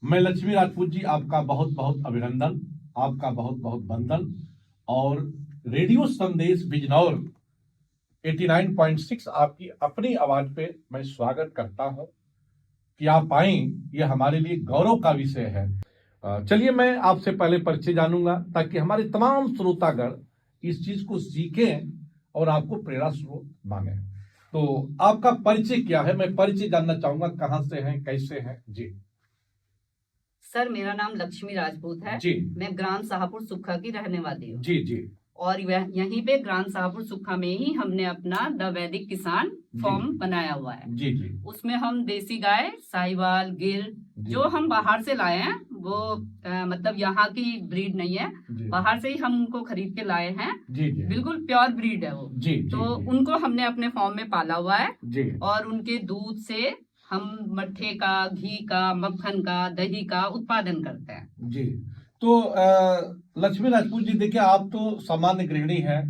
मैं लक्ष्मी राजपूत जी आपका बहुत बहुत अभिनंदन, आपका बहुत बहुत वंदन। और रेडियो संदेश बिजनौर 89.6 आपकी अपनी आवाज पे मैं स्वागत करता हूं कि आप आए। ये हमारे लिए गौरव का विषय है। चलिए मैं आपसे पहले परिचय जानूंगा ताकि हमारे तमाम श्रोतागण इस चीज को सीखें और आपको प्रेरणा स्रोत माने। तो आपका परिचय क्या है? मैं परिचय जानना चाहूंगा, कहां से हैं, कैसे हैं जी। सर, मेरा नाम लक्ष्मी राजपूत है जी। मैं ग्राम शाहपुर सुक्खा की रहने वाली हूँ जी जी। और यहीं पे ग्राम शाहपुर सुक्खा में ही हमने अपना द वैदिक किसान फॉर्म बनाया हुआ है। जी जी। उसमें हम देसी गाय, साहिवाल, गिर जो हम बाहर से लाए हैं वो मतलब यहाँ की ब्रीड नहीं है, बाहर से ही हम उनको खरीद के लाए हैं। जी जी। बिल्कुल प्योर ब्रीड है वो। जी तो जी। उनको हमने अपने फॉर्म में पाला हुआ है जी। और उनके दूध से हम मट्ठे का, घी का, मक्खन का, दही का उत्पादन करते हैं। जी। तो लक्ष्मी राजपूत जी, देखिए आप तो सामान्य गृहिणी हैं,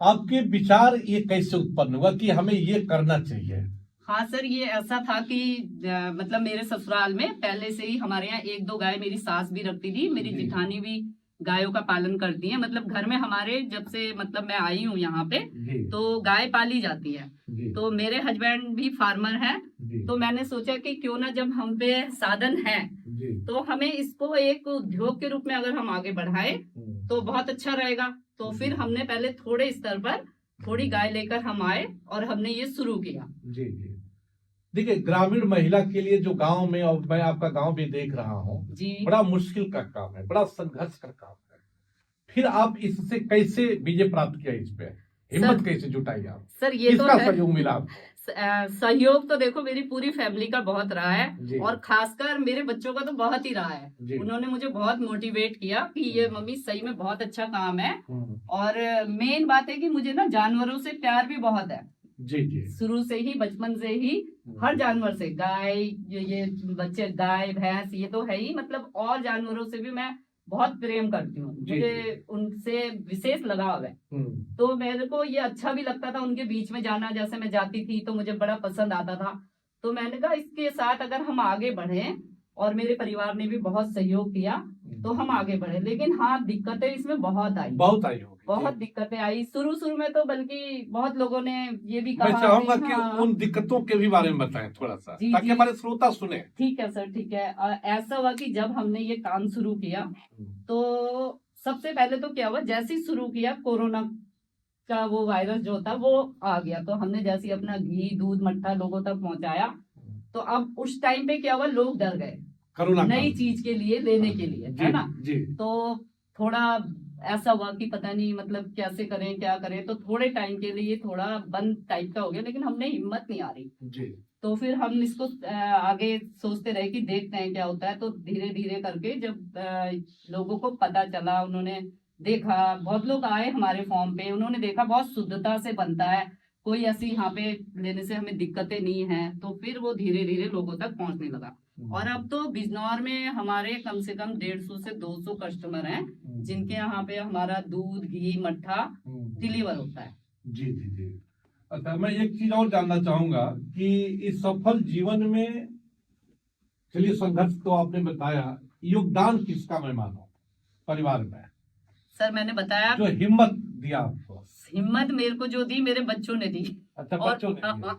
आपके विचार ये कैसे उत्पन्न हुआ कि हमें ये करना चाहिए? हाँ सर, ये ऐसा था कि मतलब मेरे ससुराल में पहले से ही हमारे यहाँ एक दो गाय मेरी सास भी रखती थी, मेरी जिठानी भी गायों का पालन करती है। मतलब घर में हमारे जब से मतलब मैं आई हूँ यहाँ पे तो गाय पाली जाती है। तो मेरे हस्बैंड भी फार्मर हैं, तो मैंने सोचा कि क्यों ना जब हम पे साधन है तो हमें इसको एक उद्योग के रूप में अगर हम आगे बढ़ाए तो बहुत अच्छा रहेगा। तो फिर हमने पहले थोड़े स्तर पर थोड़ी गाय लेकर हम आए और हमने ये शुरू किया। जी जी। देखिए ग्रामीण महिला के लिए जो गांव में, और मैं आपका गांव भी देख रहा हूँ जी, बड़ा मुश्किल का काम है, बड़ा संघर्ष का काम है। फिर आप इससे कैसे विजय प्राप्त किया, इस पे हिम्मत कैसे जुटाई आप? सर ये किसका तो सहयोग मिला आपको? सहयोग तो देखो मेरी पूरी फैमिली का बहुत रहा है और खासकर मेरे बच्चों का तो बहुत ही रहा है। उन्होंने मुझे बहुत मोटिवेट किया कि ये मम्मी सही में बहुत अच्छा काम है। और मेन बात है कि मुझे ना जानवरों से प्यार भी बहुत है। जी जी। शुरू से ही, बचपन से ही हर जानवर से, गाय, ये बच्चे, गाय भैंस ये तो है ही, मतलब और जानवरों से भी मैं बहुत प्रेम करती हूँ। मुझे उनसे विशेष लगाव है। तो मेरे को ये अच्छा भी लगता था उनके बीच में जाना, जैसे मैं जाती थी तो मुझे बड़ा पसंद आता था। तो मैंने कहा इसके साथ अगर हम आगे बढ़े, और मेरे परिवार ने भी बहुत सहयोग किया तो हम आगे बढ़े। लेकिन हाँ, दिक्कतें इसमें बहुत आई होगी। बहुत दिक्कतें आई शुरू शुरू में, तो बल्कि बहुत लोगों ने ये भी कहा। मैं चाहूंगा कि उन दिक्कतों के भी बारे में बताएं थोड़ा सा, ताकि हमारे श्रोता सुने। ठीक है सर, ठीक है। ऐसा हुआ कि जब हमने ये काम शुरू किया तो सबसे पहले तो क्या हुआ, जैसे ही शुरू किया कोरोना का वो वायरस जो था वो आ गया। तो हमने जैसे ही अपना घी, दूध, मट्ठा लोगों तक पहुंचाया तो अब उस टाइम पे क्या हुआ, लोग डर गए नई चीज के लिए लेने के लिए, है ना। तो थोड़ा ऐसा हुआ कि पता नहीं मतलब कैसे करें, क्या करें। तो थोड़े टाइम के लिए थोड़ा बंद टाइप का हो गया, लेकिन हमने हिम्मत नहीं आ रही। तो फिर हम इसको आगे सोचते रहे कि देखते हैं क्या होता है। तो धीरे धीरे करके जब लोगों को पता चला, उन्होंने देखा, बहुत लोग आए हमारे फॉर्म पे, उन्होंने देखा बहुत शुद्धता से बनता है, कोई ऐसी यहाँ पे लेने से हमें दिक्कतें नहीं है। तो फिर वो धीरे धीरे लोगों तक पहुंचने लगा। और अब तो बिजनौर में हमारे कम से कम 150 से 200 कस्टमर हैं जिनके यहाँ पे हमारा दूध, घी, मट्ठा डिलीवर होता है। जी जी जी। अच्छा, मैं एक चीज और जानना चाहूंगा कि इस सफल जीवन में, चलिए संघर्ष तो आपने बताया, योगदान किसका मैं मानूं परिवार में? सर मैंने बताया, जो हिम्मत दिया आपको। हिम्मत मेरे को जो दी मेरे बच्चों ने दी। अच्छा, बच्चों ने दी।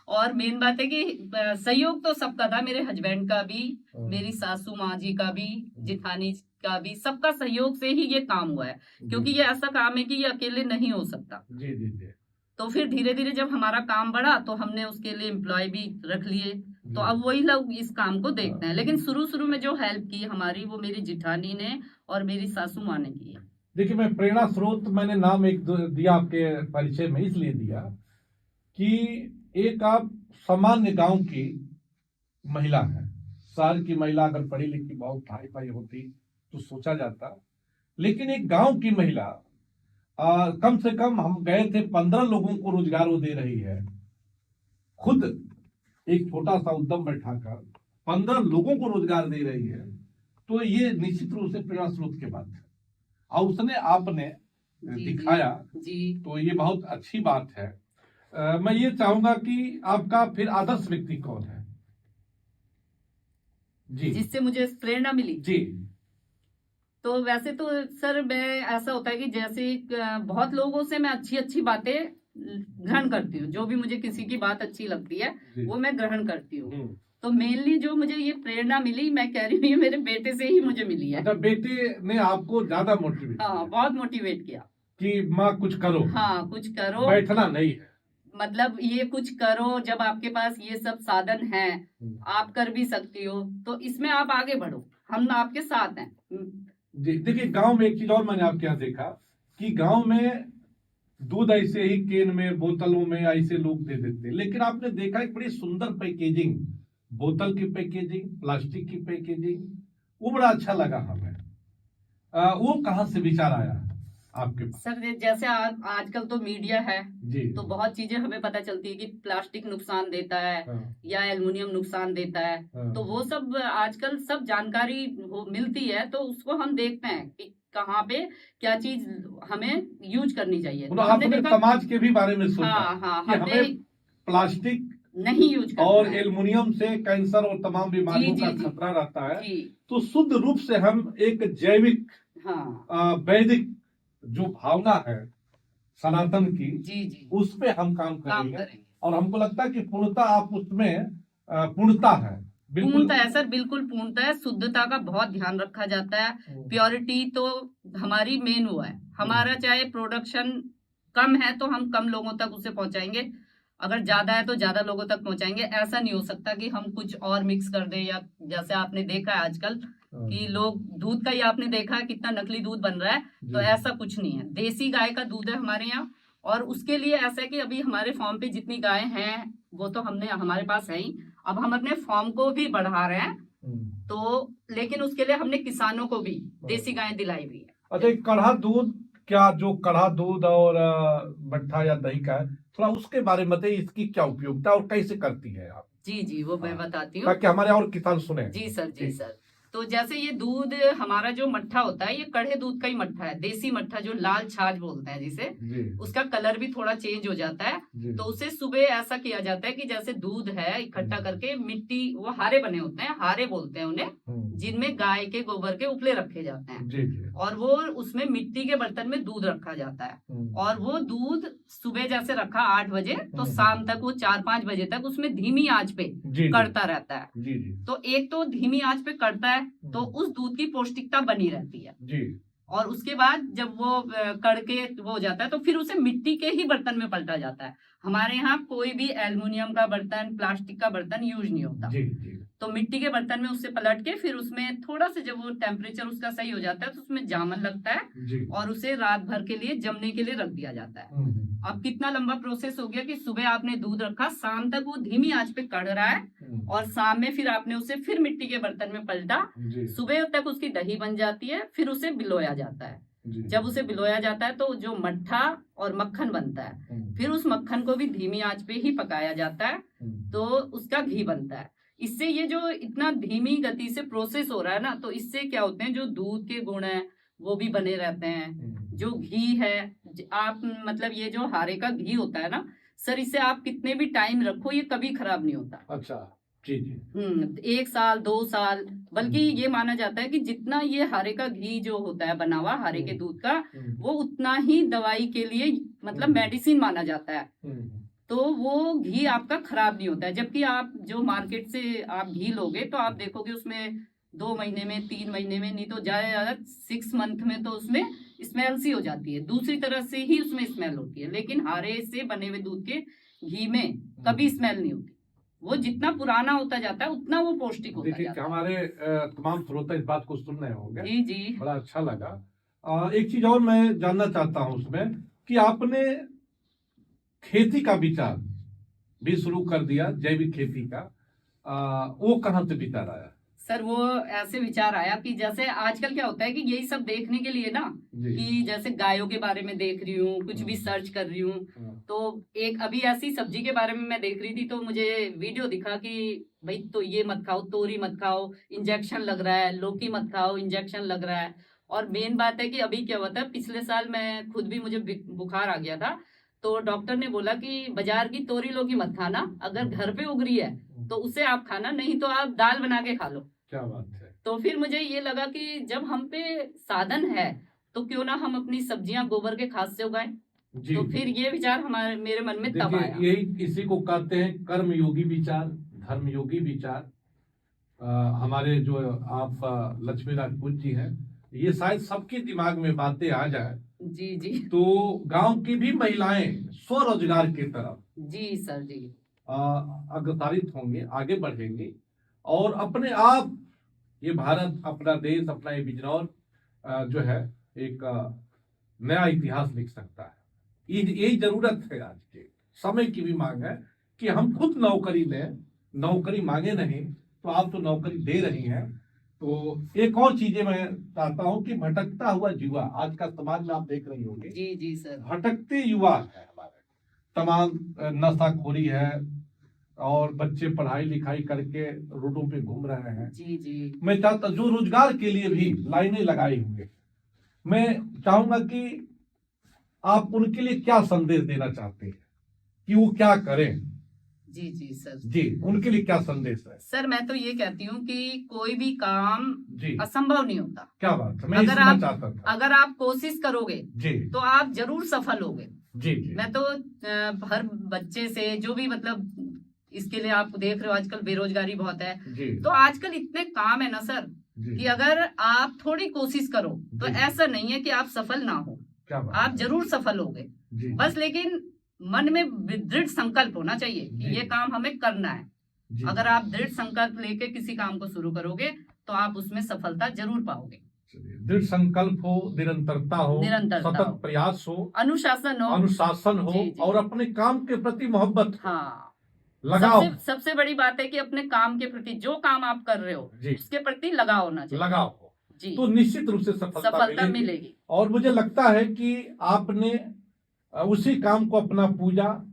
और मेन बात है कि सहयोग तो सबका था, मेरे हस्बैंड का भी, मेरी सासू माँ जी का भी, जिठानी का भी, सबका सहयोग से ही ये काम हुआ है। क्योंकि ये ऐसा काम है कि ये अकेले नहीं हो सकता। जी जी जी। तो फिर धीरे धीरे जब हमारा काम बढ़ा तो हमने उसके लिए एम्प्लॉय भी रख लिए। तो अब वही लोग इस काम को देखते हैं। लेकिन शुरू शुरू में जो हेल्प की हमारी, वो मेरी जिठानी ने और मेरी सासू माँ ने की है। देखिए, मैं प्रेरणा स्रोत, मैंने नाम एक दिया आपके परिचय में इसलिए दिया कि एक आप सामान्य गांव की महिला है। शहर की महिला अगर पढ़ी लिखी बहुत हाई फाई होती तो सोचा जाता, लेकिन एक गांव की महिला कम से कम हम गए थे 15 लोगों को रोजगार वो दे रही है। खुद एक छोटा सा उद्यम बैठाकर 15 लोगों को रोजगार दे रही है। तो ये निश्चित रूप से प्रेरणा स्रोत की बात है, और उसने आपने दिखाया जी। तो ये बहुत अच्छी बात है। मैं ये चाहूंगा कि आपका फिर आदर्श व्यक्ति कौन है? जी जिससे मुझे प्रेरणा मिली। जी। तो वैसे तो सर मैं ऐसा होता है कि जैसे बहुत लोगों से मैं अच्छी अच्छी बातें ग्रहण करती हूँ, जो भी मुझे किसी की बात अच्छी लगती है जी। वो मैं ग्रहण करती हूँ। हम्म। तो मेनली जो मुझे ये प्रेरणा मिली, मैं कह रही हूँ ये मेरे बेटे से ही मुझे मिली है। अच्छा, बेटे ने आपको ज्यादा मोटिवेट हाँ, किया बहुत मोटिवेट किया कि माँ कुछ करो, हाँ कुछ करो, बैठना नहीं है। मतलब ये कुछ करो, जब आपके पास ये सब साधन है आप कर भी सकती हो, तो इसमें आप आगे बढ़ो, हम आपके साथ हैं। जी। देखिए, गांव में एक चीज और मैंने आपके यहाँ देखा कि गांव में दूध ऐसे ही केन में, बोतलों में ऐसे लोग दे देते, लेकिन आपने देखा एक बड़ी सुंदर पैकेजिंग, बोतल की पैकेजिंग, प्लास्टिक की पैकेजिंग, वो बड़ा अच्छा लगा हमें। वो कहाँ से विचार आया आपके पास? सर जैसे आजकल तो मीडिया है जी। तो बहुत चीजें हमें पता चलती है कि प्लास्टिक नुकसान देता है हाँ। या एल्युमिनियम नुकसान देता है। हाँ। तो वो सब आजकल सब जानकारी मिलती है, तो उसको हम देखते हैं कि कहाँ पे क्या चीज हमें यूज करनी चाहिए। तो हमने आपने देखा, समाज के भी बारे में सोचा हाँ हाँ, कि हमने हमें प्लास्टिक नहीं यूज करना और है। एल्युमिनियम से कैंसर और तमाम बीमारियों जी, का जी, जी। खतरा रहता है, जी तो शुद्ध रूप से हम एक जैविक हाँ वैदिक जो भावना है सनातन की, जी जी उस पे हम काम काम करेंगे। करेंगे। और हमको लगता है कि पूर्णता आप उसमें पूर्णता है, बिल्कुल। पूर्णता है सर, बिल्कुल पूर्णता है। शुद्धता का बहुत ध्यान रखा जाता है। प्योरिटी तो हमारी मेन वो है। हमारा चाहे प्रोडक्शन कम है तो हम कम लोगों तक उसे पहुंचाएंगे, अगर ज्यादा है तो ज्यादा लोगों तक पहुंचाएंगे। ऐसा नहीं हो सकता कि हम कुछ और मिक्स कर दें, या जैसे आपने देखा है आजकल कि लोग दूध का ही आपने देखा है कितना नकली दूध बन रहा है। तो ऐसा कुछ नहीं है, देसी गाय का दूध है हमारे यहाँ। और उसके लिए ऐसा है कि अभी हमारे फार्म पे जितनी गाय हैं वो तो हमने हमारे पास है ही, अब हम अपने फार्म को भी बढ़ा रहे हैं। तो लेकिन उसके लिए हमने किसानों को भी देसी गाय दिलाई हुई है। अच्छा, कढ़ा दूध, क्या जो कढ़ा दूध और मट्ठा या दही का है, थोड़ा उसके बारे में बताइए, इसकी क्या उपयोगिता और कैसे करती है आप? जी जी, वो मैं बताती हूँ। ताकि हमारे और किसान सुने। जी सर, जी सर। तो जैसे ये दूध हमारा जो मट्ठा होता है, ये कड़े दूध का ही मट्ठा है, देसी मट्ठा जो लाल छाछ बोलते हैं जिसे, उसका कलर भी थोड़ा चेंज हो जाता है। तो उसे सुबह ऐसा किया जाता है कि जैसे दूध है इकट्ठा करके मिट्टी, वो हारे बने होते हैं, हारे बोलते हैं उन्हें, जिनमें गाय के गोबर के उपले रखे जाते हैं, और वो उसमें मिट्टी के बर्तन में दूध रखा जाता है। और वो दूध सुबह जैसे रखा 8 बजे, तो शाम तक वो 4-5 बजे तक उसमें धीमी आंच पे कड़ता रहता है। तो एक तो धीमी आंच पे कड़ता है तो उस दूध की पौष्टिकता बनी रहती है जी। और उसके बाद जब वो कड़के वो हो जाता है तो फिर उसे मिट्टी के ही बर्तन में पलटा जाता है। हमारे यहाँ कोई भी एल्युमिनियम का बर्तन, प्लास्टिक का बर्तन यूज नहीं होता जी। तो मिट्टी के बर्तन में उससे पलट के फिर उसमें थोड़ा सा जब वो टेम्परेचर उसका सही हो जाता है तो उसमें जामन लगता है और उसे रात भर के लिए जमने के लिए रख दिया जाता है। अब कितना लंबा प्रोसेस हो गया कि सुबह आपने दूध रखा, शाम तक वो धीमी आंच पे कढ़ रहा है, और शाम में फिर आपने उसे फिर मिट्टी के बर्तन में पलटा, सुबह तक उसकी दही बन जाती है, फिर उसे बिलोया जाता है। जब उसे बिलोया जाता है तो जो मट्ठा और मक्खन बनता है, फिर उस मक्खन को भी धीमी आंच पे ही पकाया जाता है, तो उसका घी बनता है। इससे ये जो इतना धीमी गति से प्रोसेस हो रहा है ना, तो इससे क्या होते हैं, जो दूध के गुण है वो भी बने रहते हैं। जो घी है, आप मतलब ये जो हारे का घी होता है ना सर, इससे आप कितने भी टाइम रखो ये कभी खराब नहीं होता। अच्छा जी जी। 1 साल 2 साल, बल्कि ये माना जाता है कि जितना ये हारे का घी जो होता है बना हुआ हारे के दूध का, वो उतना ही दवाई के लिए मतलब मेडिसिन माना जाता है। तो वो घी आपका खराब नहीं होता है। जबकि आप जो मार्केट से आप घी लोगे तो आप देखोगे उसमें 2 महीने में, 3 महीने में, नहीं तो ज्यादा 6 मंथ में तो उसमें स्मेल सी हो जाती है, दूसरी तरह से ही उसमें स्मेल होती है। लेकिन हारे से बने हुए दूध के घी में कभी स्मेल नहीं होती। वो जितना पुराना होता जाता है उतना वो पौष्टिक होता जाता है। हमारे तमाम श्रोता इस बात को सुन रहे होंगे जी जी, बड़ा अच्छा लगा। एक चीज और मैं जानना चाहता हूँ उसमें कि आपने खेती का विचार भी शुरू कर दिया, जैविक खेती का, वो कहाँ से विचार आया? सर वो ऐसे विचार आया कि जैसे आजकल क्या होता है कि यही सब देखने के लिए ना, कि जैसे गायों के बारे में देख रही हूँ, कुछ भी सर्च कर रही हूँ, तो एक अभी ऐसी सब्जी के बारे में मैं देख रही थी, तो मुझे वीडियो दिखा कि भाई तो ये मत खाओ, तोरी मत खाओ, इंजेक्शन लग रहा है, लौकी मत खाओ, इंजेक्शन लग रहा है। और मेन बात है कि अभी क्या हुआ था, पिछले साल मैं खुद भी, मुझे बुखार आ गया था, तो डॉक्टर ने बोला कि बाजार की तोरी लौकी मत खाना, अगर घर पे उग रही है तो उसे आप खाना, नहीं तो आप दाल बना के खा लो। क्या बात है। तो फिर मुझे ये लगा कि जब हम पे साधन है तो क्यों ना हम अपनी सब्जियां गोबर के खाद से उगाएं। जी तो फिर ये विचार हमारे मेरे मन में तब आया। देखिए, यही इसी को कहते हैं कर्म योगी विचार, धर्म योगी विचार। हमारे जो आप लक्ष्मी राजपूत जी हैं, ये शायद सबके दिमाग में बातें आ जाए जी जी तो गांव की भी महिलाएं स्वरोजगार की तरफ जी सर जी अग्रसारित होंगे, आगे बढ़ेंगे और अपने आप ये भारत, अपना देश, अपना ये बिजनौर जो है एक नया इतिहास लिख सकता है। यही जरूरत है, आज के समय की भी मांग है कि हम खुद नौकरी लें, नौकरी मांगे नहीं। तो आप तो नौकरी दे रही हैं। तो एक और चीजें मैं चाहता हूं कि भटकता हुआ युवा, आज का समाज में आप देख रही होंगी, जी जी सर भटकते युवा है हमारे, तमाम नशाखोरी है और बच्चे पढ़ाई लिखाई करके रोडों पे घूम रहे हैं। जी जी मैं चाहता, जो रोजगार के लिए भी लाइनें लगाई हुए, मैं चाहूंगा कि आप उनके लिए क्या संदेश देना चाहते हैं कि वो क्या करें। जी जी सर जी, उनके लिए क्या संदेश है। सर मैं तो ये कहती हूँ कि कोई भी काम जी, असंभव नहीं होता। क्या बात है, मैं अगर सुनना आप चाहता था। अगर आप कोशिश करोगे जी तो आप जरूर सफल होगे। जी जी मैं तो हर बच्चे से जो भी मतलब इसके लिए आप देख रहे हो आजकल बेरोजगारी बहुत है। जी तो आजकल इतने काम है ना सर जी कि अगर आप थोड़ी कोशिश करो तो जी। ऐसा नहीं है कि आप सफल ना हो, क्या बात आप है। जरूर सफल होगे। जी बस लेकिन मन में दृढ़ संकल्प होना चाहिए कि जी। ये काम हमें करना है। जी अगर आप दृढ़ संकल्प लेके किसी काम को शुरू करोगे तो आप उसमें सफलता जरूर पाओगे। चलिए, दृढ़ संकल्प हो, निरंतरता हो, निरंतरता सतत हो, प्रयास हो, अनुशासन हो, अनुशासन हो जी, जी। और अपने काम के प्रति मोहब्बत हो, हाँ लगाव सबसे बड़ी बात है कि अपने काम के प्रति जो काम आप कर रहे हो जी। उसके प्रति लगाव होना चाहिए। लगाव हो जी तो निश्चित रूप से सफलता मिलेगी। और मुझे लगता है कि आपने उसी काम को अपना पूजा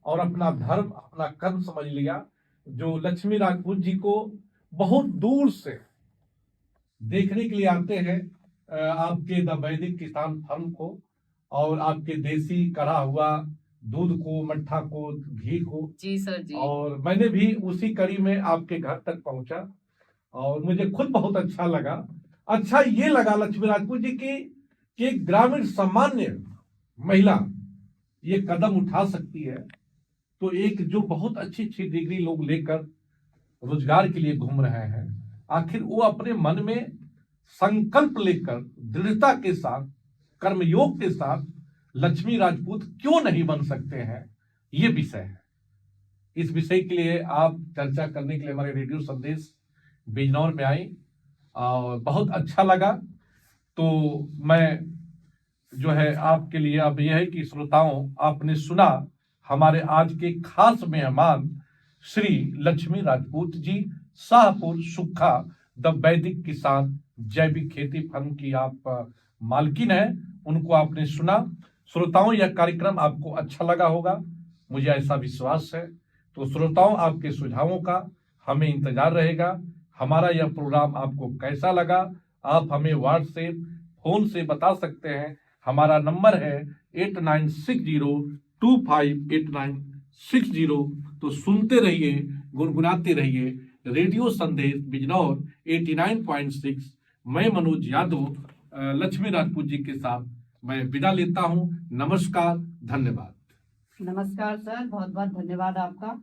और अपना धर्म, अपना कर्म समझ लिया, जो लक्ष्मी राजपूत जी को बहुत दूर से देखने के लिए आते हैं आपके द वैदिक किसान फर्म को और आपके देसी कढ़ा हुआ दूध को, मट्ठा को, घी को। जी सर जी और मैंने भी उसी कड़ी में आपके घर तक पहुंचा और मुझे खुद बहुत अच्छा लगा। अच्छा ये लगा लक्ष्मी राजपूत जी कि एक ग्रामीण सामान्य महिला ये कदम उठा सकती है, तो एक जो बहुत अच्छी अच्छी डिग्री लोग लेकर रोजगार के लिए घूम रहे हैं, आखिर वो अपने मन में संकल्प लेकर दृढ़ता के साथ, कर्मयोग के साथ लक्ष्मी राजपूत क्यों नहीं बन सकते हैं, ये विषय है। इस विषय के लिए आप चर्चा करने के लिए हमारे रेडियो संदेश बिजनौर में आई और बहुत अच्छा लगा। तो मैं जो है आपके लिए अब यह है कि श्रोताओं, आपने सुना हमारे आज के खास मेहमान श्री लक्ष्मी राजपूत जी, शाहपुर सुखा द वैदिक किसान जैविक खेती फर्म की आप मालकिन है, उनको आपने सुना। श्रोताओं, यह कार्यक्रम आपको अच्छा लगा होगा, मुझे ऐसा विश्वास है। तो श्रोताओं, आपके सुझावों का हमें इंतजार रहेगा। हमारा यह प्रोग्राम आपको कैसा लगा, आप हमें व्हाट्सएप, फोन से बता सकते हैं। हमारा नंबर है 8960258960। तो सुनते रहिए, गुनगुनाते रहिए रेडियो संदेश बिजनौर 89.6। मैं मनोज यादव लक्ष्मी राजपूत जी के साथ मैं विदा लेता हूं। नमस्कार, धन्यवाद। नमस्कार सर, बहुत बहुत धन्यवाद आपका।